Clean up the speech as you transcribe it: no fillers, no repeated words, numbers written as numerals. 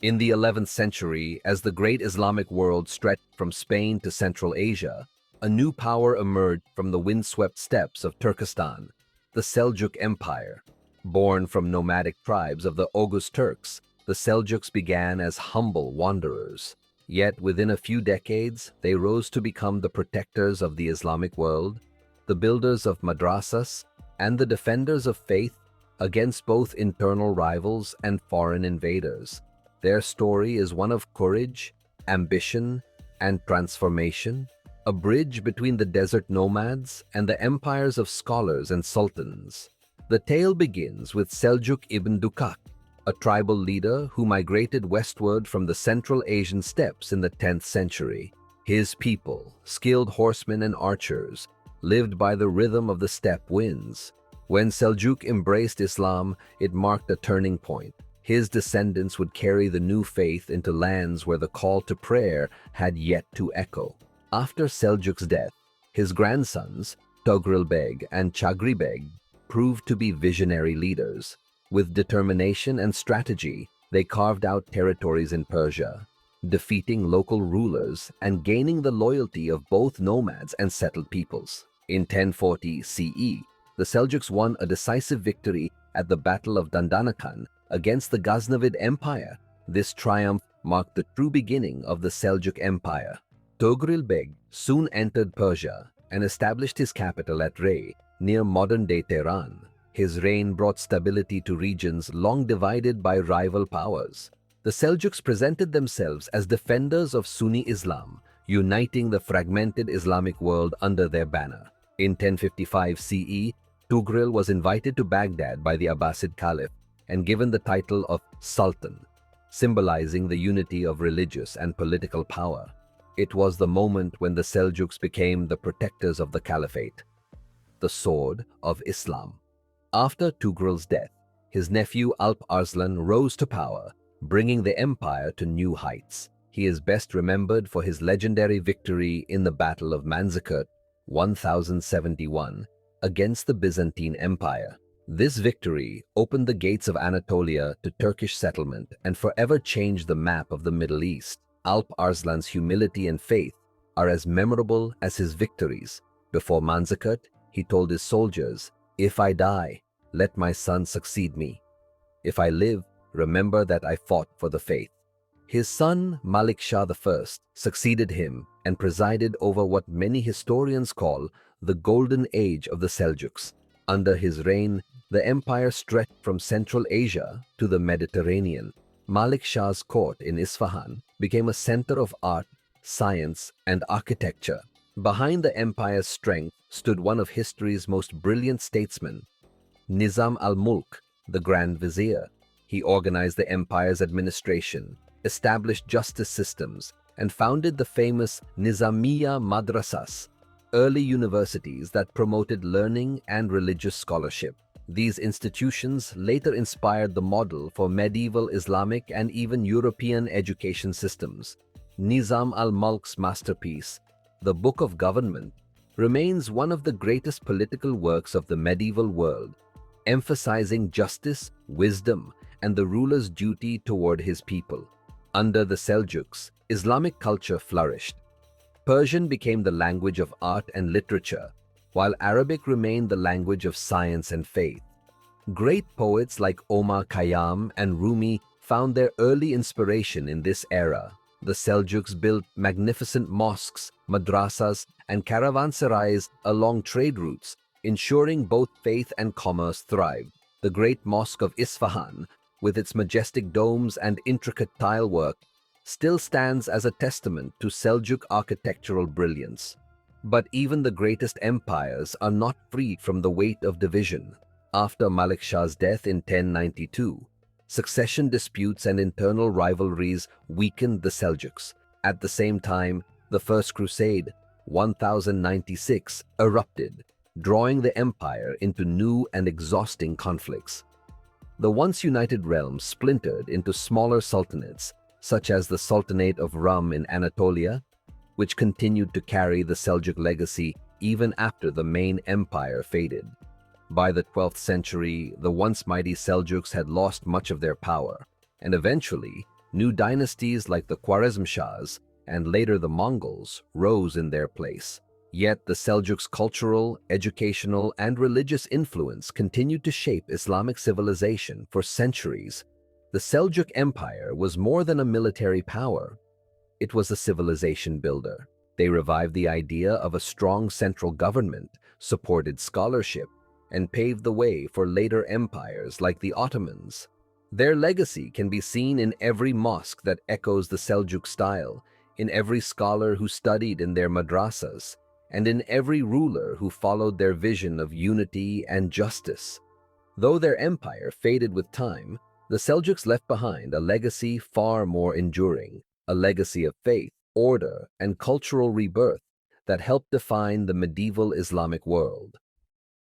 In the 11th century, as the great Islamic world stretched from Spain to Central Asia, a new power emerged from the windswept steppes of Turkestan, the Seljuk Empire. Born from nomadic tribes of the Oghuz Turks, the Seljuks began as humble wanderers. Yet within a few decades, they rose to become the protectors of the Islamic world, the builders of madrasas, and the defenders of faith against both internal rivals and foreign invaders. Their story is one of courage, ambition, and transformation, a bridge between the desert nomads and the empires of scholars and sultans. The tale begins with Seljuk ibn Dukak, a tribal leader who migrated westward from the Central Asian steppes in the 10th century. His people, skilled horsemen and archers, lived by the rhythm of the steppe winds. When Seljuk embraced Islam, it marked a turning point. His descendants would carry the new faith into lands where the call to prayer had yet to echo. After Seljuk's death, his grandsons, Togril Beg and Chagri Beg, proved to be visionary leaders. With determination and strategy, they carved out territories in Persia, defeating local rulers and gaining the loyalty of both nomads and settled peoples. In 1040 CE, the Seljuks won a decisive victory at the Battle of Dandanakan against the Ghaznavid Empire. This triumph marked the true beginning of the Seljuk Empire. Togril Beg soon entered Persia and established his capital at Rey, near modern-day Tehran. His reign brought stability to regions long divided by rival powers. The Seljuks presented themselves as defenders of Sunni Islam, uniting the fragmented Islamic world under their banner. In 1055 CE, Togril was invited to Baghdad by the Abbasid Caliph and given the title of Sultan, symbolizing the unity of religious and political power. It was the moment when the Seljuks became the protectors of the Caliphate, the sword of Islam. After Tugril's death, his nephew Alp Arslan rose to power, bringing the empire to new heights. He is best remembered for his legendary victory in the Battle of Manzikert, 1071, against the Byzantine Empire. This victory opened the gates of Anatolia to Turkish settlement and forever changed the map of the Middle East. Alp Arslan's humility and faith are as memorable as his victories. Before Manzikert, he told his soldiers, "If I die, let my son succeed me. If I live, remember that I fought for the faith." His son, Malik Shah I, succeeded him and presided over what many historians call the Golden Age of the Seljuks. Under his reign, the empire stretched from Central Asia to the Mediterranean. Malik Shah's court in Isfahan became a center of art, science, and architecture. Behind the empire's strength stood one of history's most brilliant statesmen, Nizam al-Mulk, the Grand Vizier. He organized the empire's administration, established justice systems, and founded the famous Nizamiya Madrasas, early universities that promoted learning and religious scholarship. These institutions later inspired the model for medieval Islamic and even European education systems. Nizam al-Mulk's masterpiece, the Book of Government, remains one of the greatest political works of the medieval world, emphasizing justice, wisdom, and the ruler's duty toward his people. Under the Seljuks, Islamic culture flourished. Persian became the language of art and literature, while Arabic remained the language of science and faith. Great poets like Omar Khayyam and Rumi found their early inspiration in this era. The Seljuks built magnificent mosques, madrasas, and caravanserais along trade routes, ensuring both faith and commerce thrived. The Great Mosque of Isfahan, with its majestic domes and intricate tile work, still stands as a testament to Seljuk architectural brilliance. But even the greatest empires are not free from the weight of division. After Malik Shah's death in 1092, succession disputes and internal rivalries weakened the Seljuks. At the same time, the First Crusade, 1096, erupted, drawing the empire into new and exhausting conflicts. The once united realm splintered into smaller sultanates, such as the Sultanate of Rum in Anatolia, which continued to carry the Seljuk legacy even after the main empire faded. By the 12th century, the once mighty Seljuks had lost much of their power, and eventually, New dynasties like the Khwarezmshahs and later the Mongols rose in their place. Yet the Seljuks' cultural, educational, and religious influence continued to shape Islamic civilization for centuries. The Seljuk Empire was more than a military power. It was a civilization builder. They revived the idea of a strong central government, supported scholarship, and paved the way for later empires like the Ottomans. Their legacy can be seen in every mosque that echoes the Seljuk style, in every scholar who studied in their madrasas, and in every ruler who followed their vision of unity and justice. Though their empire faded with time, the Seljuks left behind a legacy far more enduring, a legacy of faith, order, and cultural rebirth that helped define the medieval Islamic world.